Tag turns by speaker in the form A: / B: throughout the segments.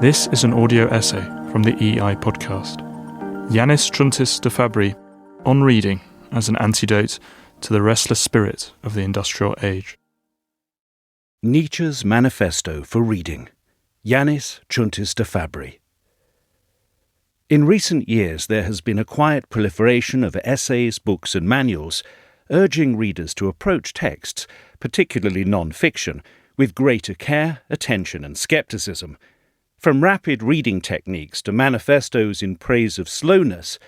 A: This is an audio essay from the EI podcast. Ioannes Chountis de Fabbri, on reading as an antidote to the restless spirit of the industrial age.
B: Nietzsche's manifesto for reading. Ioannes Chountis de Fabbri. In recent years there has been a quiet proliferation of essays, books and manuals urging readers to approach texts, particularly non-fiction, with greater care, attention and scepticism. From rapid reading techniques to manifestos in praise of slowness,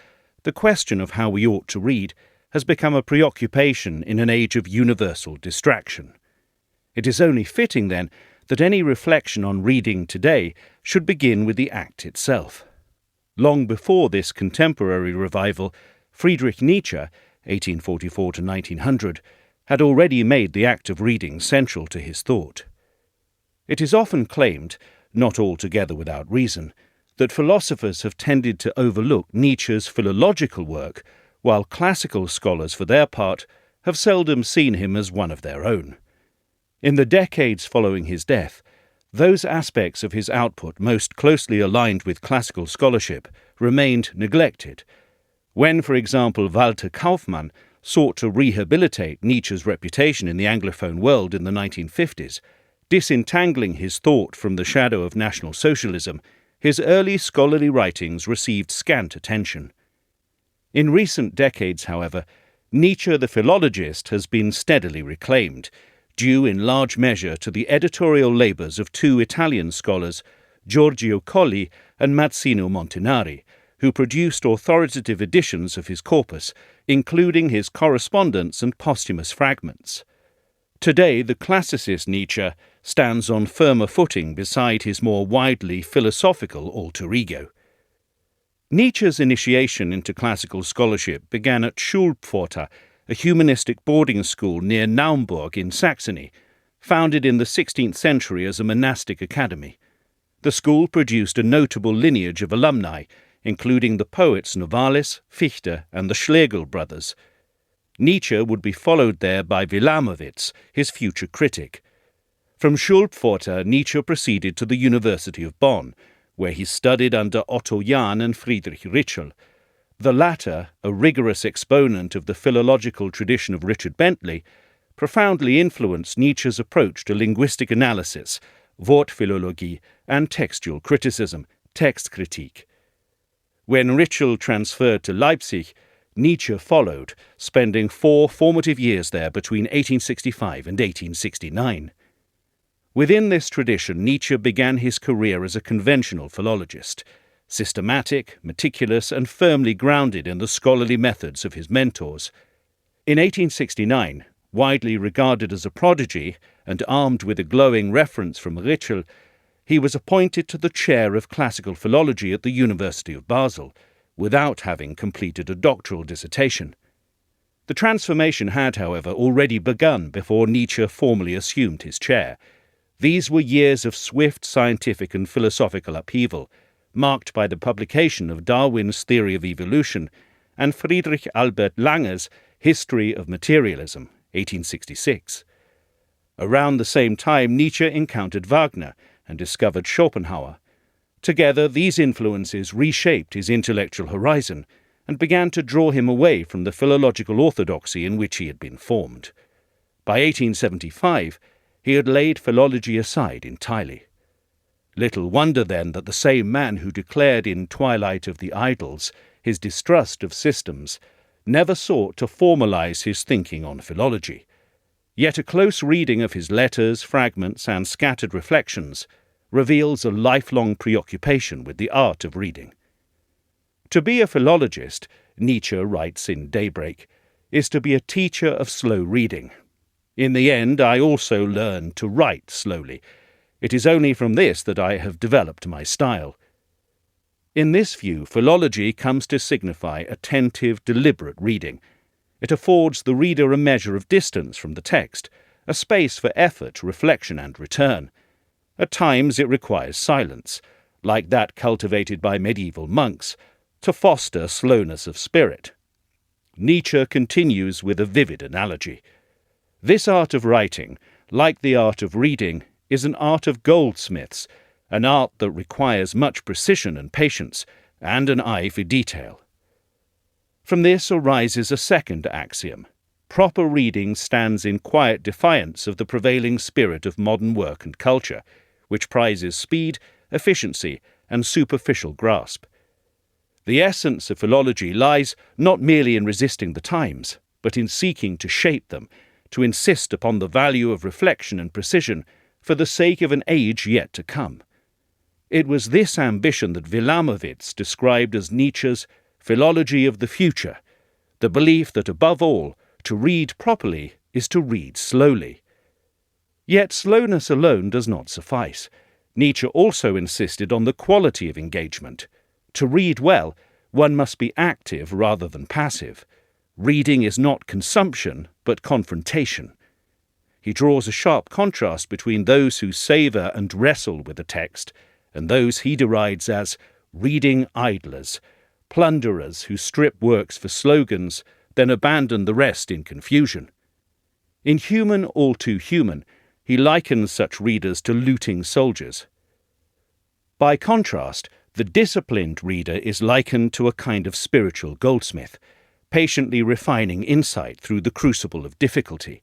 B: the question of how we ought to read has become a preoccupation in an age of universal distraction. It is only fitting, then, that any reflection on reading today should begin with the act itself. Long before this contemporary revival, Friedrich Nietzsche, 1844 to 1900, had already made the act of reading central to his thought. It is often claimed, not altogether without reason, that philosophers have tended to overlook Nietzsche's philological work, while classical scholars, for their part, have seldom seen him as one of their own. In the decades following his death, those aspects of his output most closely aligned with classical scholarship remained neglected. When, for example, Walter Kaufmann sought to rehabilitate Nietzsche's reputation in the Anglophone world in the 1950s, disentangling his thought from the shadow of National Socialism, his early scholarly writings received scant attention. In recent decades, however, Nietzsche the philologist has been steadily reclaimed, due in large measure to the editorial labours of two Italian scholars, Giorgio Colli and Mazzino Montinari, who produced authoritative editions of his corpus, including his correspondence and posthumous fragments. Today, the classicist Nietzsche stands on firmer footing beside his more widely philosophical alter ego. Nietzsche's initiation into classical scholarship began at Schulpforta, a humanistic boarding school near Naumburg in Saxony, founded in the 16th century as a monastic academy. The school produced a notable lineage of alumni, including the poets Novalis, Fichte, and the Schlegel brothers. Nietzsche would be followed there by Wilamowitz, his future critic. From Schulpforta, Nietzsche proceeded to the University of Bonn, where he studied under Otto Jahn and Friedrich Ritschl. The latter, a rigorous exponent of the philological tradition of Richard Bentley, profoundly influenced Nietzsche's approach to linguistic analysis, Wortphilologie, and textual criticism, Textkritik. When Ritschl transferred to Leipzig, Nietzsche followed, spending 4 formative years there between 1865 and 1869. Within this tradition, Nietzsche began his career as a conventional philologist, systematic, meticulous, and firmly grounded in the scholarly methods of his mentors. In 1869, widely regarded as a prodigy and armed with a glowing reference from Ritschl, he was appointed to the chair of classical philology at the University of Basel, without having completed a doctoral dissertation. The transformation had, however, already begun before Nietzsche formally assumed his chair. These were years of swift scientific and philosophical upheaval, marked by the publication of Darwin's theory of evolution and Friedrich Albert Lange's History of Materialism, 1866. Around the same time, Nietzsche encountered Wagner and discovered Schopenhauer. Together, these influences reshaped his intellectual horizon and began to draw him away from the philological orthodoxy in which he had been formed. By 1875, he had laid philology aside entirely. Little wonder, then, that the same man who declared in Twilight of the Idols his distrust of systems never sought to formalize his thinking on philology. Yet a close reading of his letters, fragments, and scattered reflections reveals a lifelong preoccupation with the art of reading. To be a philologist, Nietzsche writes in Daybreak, is to be a teacher of slow reading. In the end, I also learned to write slowly. It is only from this that I have developed my style. In this view, philology comes to signify attentive, deliberate reading. It affords the reader a measure of distance from the text, a space for effort, reflection, and return. At times it requires silence, like that cultivated by medieval monks, to foster slowness of spirit. Nietzsche continues with a vivid analogy. This art of writing, like the art of reading, is an art of goldsmiths, an art that requires much precision and patience, and an eye for detail. From this arises a second axiom. Proper reading stands in quiet defiance of the prevailing spirit of modern work and culture, which prizes speed, efficiency, and superficial grasp. The essence of philology lies not merely in resisting the times, but in seeking to shape them, to insist upon the value of reflection and precision for the sake of an age yet to come. It was this ambition that Wilamowitz described as Nietzsche's philology of the future, the belief that above all, to read properly is to read slowly. Yet slowness alone does not suffice. Nietzsche also insisted on the quality of engagement. To read well, one must be active rather than passive. Reading is not consumption, but confrontation. He draws a sharp contrast between those who savour and wrestle with a text and those he derides as reading idlers, plunderers who strip works for slogans, then abandon the rest in confusion. In Human, All Too Human, he likens such readers to looting soldiers. By contrast, the disciplined reader is likened to a kind of spiritual goldsmith, patiently refining insight through the crucible of difficulty.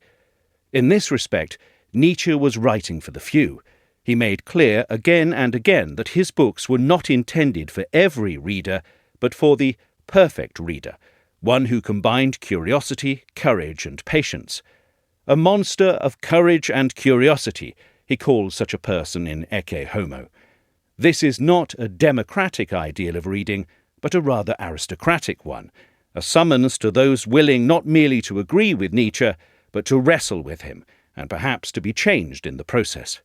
B: In this respect, Nietzsche was writing for the few. He made clear again and again that his books were not intended for every reader, but for the perfect reader, one who combined curiosity, courage, and patience. A monster of courage and curiosity, he calls such a person in Ecce Homo. This is not a democratic ideal of reading, but a rather aristocratic one, a summons to those willing not merely to agree with Nietzsche, but to wrestle with him, and perhaps to be changed in the process.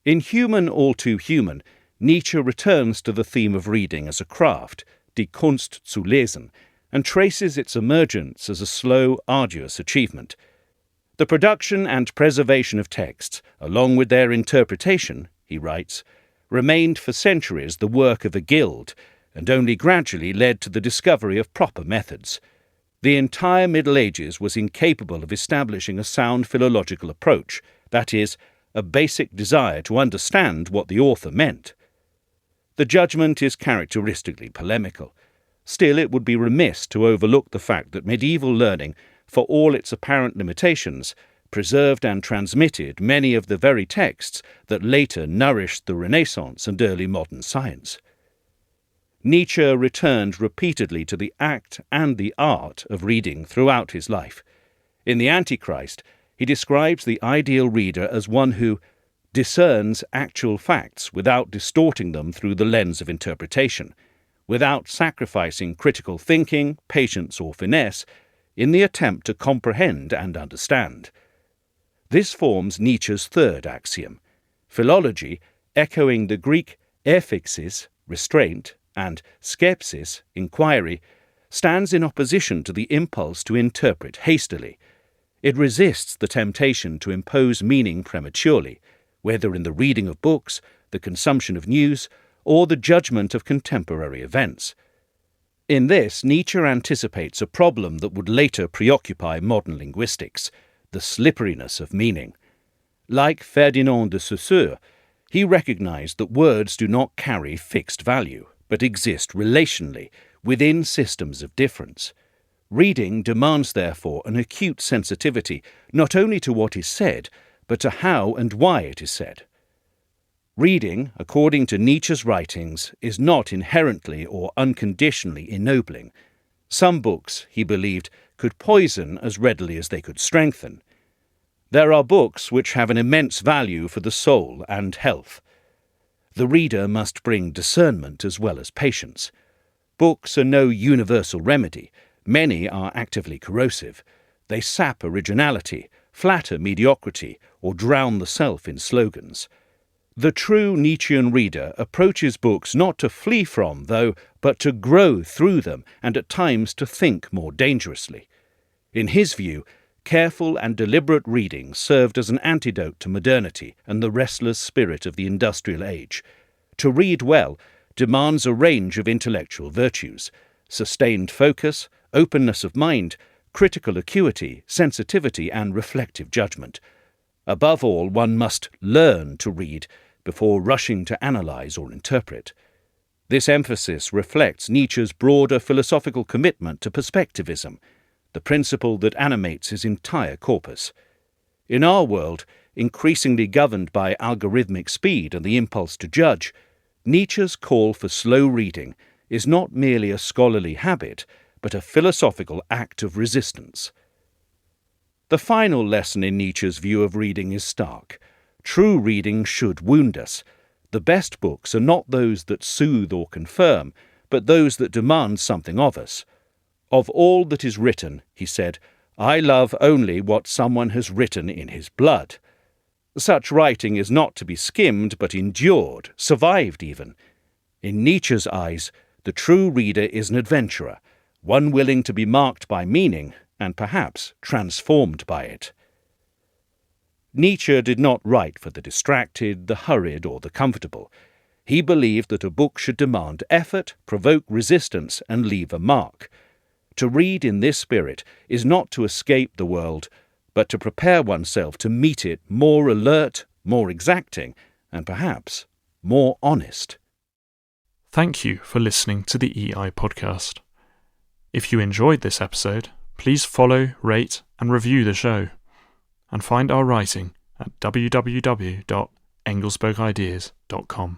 B: In Human, All Too Human, Nietzsche returns to the theme of reading as a craft, die Kunst zu lesen, and traces its emergence as a slow, arduous achievement. The production and preservation of texts, along with their interpretation, he writes, remained for centuries the work of a guild, and only gradually led to the discovery of proper methods. The entire Middle Ages was incapable of establishing a sound philological approach, that is, a basic desire to understand what the author meant. The judgment is characteristically polemical. Still, it would be remiss to overlook the fact that medieval learning, for all its apparent limitations, preserved and transmitted many of the very texts that later nourished the Renaissance and early modern science. Nietzsche returned repeatedly to the act and the art of reading throughout his life. In The Antichrist, he describes the ideal reader as one who discerns actual facts without distorting them through the lens of interpretation, without sacrificing critical thinking, patience, or finesse in the attempt to comprehend and understand. This forms Nietzsche's third axiom. Philology, echoing the Greek ephyxis, restraint, and skepsis, inquiry, stands in opposition to the impulse to interpret hastily. It resists the temptation to impose meaning prematurely, whether in the reading of books, the consumption of news, or the judgment of contemporary events. In this, Nietzsche anticipates a problem that would later preoccupy modern linguistics, the slipperiness of meaning. Like Ferdinand de Saussure, he recognized that words do not carry fixed value, but exist relationally within systems of difference. Reading demands, therefore, an acute sensitivity not only to what is said, but to how and why it is said. Reading, according to Nietzsche's writings, is not inherently or unconditionally ennobling. Some books, he believed, could poison as readily as they could strengthen. There are books which have an immense value for the soul and health. The reader must bring discernment as well as patience. Books are no universal remedy. Many are actively corrosive. They sap originality, flatter mediocrity, or drown the self in slogans. The true Nietzschean reader approaches books not to flee from, though, but to grow through them and at times to think more dangerously. In his view, careful and deliberate reading served as an antidote to modernity and the restless spirit of the industrial age. To read well demands a range of intellectual virtues: sustained focus, openness of mind, critical acuity, sensitivity, and reflective judgment. Above all, one must learn to read before rushing to analyse or interpret. This emphasis reflects Nietzsche's broader philosophical commitment to perspectivism, the principle that animates his entire corpus. In our world, increasingly governed by algorithmic speed and the impulse to judge, Nietzsche's call for slow reading is not merely a scholarly habit, but a philosophical act of resistance. The final lesson in Nietzsche's view of reading is stark. True reading should wound us. The best books are not those that soothe or confirm, but those that demand something of us. Of all that is written, he said, I love only what someone has written in his blood. Such writing is not to be skimmed, but endured, survived even. In Nietzsche's eyes, the true reader is an adventurer, one willing to be marked by meaning and perhaps transformed by it. Nietzsche did not write for the distracted, the hurried, or the comfortable. He believed that a book should demand effort, provoke resistance, and leave a mark. To read in this spirit is not to escape the world, but to prepare oneself to meet it more alert, more exacting, and perhaps more honest.
A: Thank you for listening to the EI podcast. If you enjoyed this episode, please follow, rate, and review the show, and find our writing at www.engelsbergideas.com.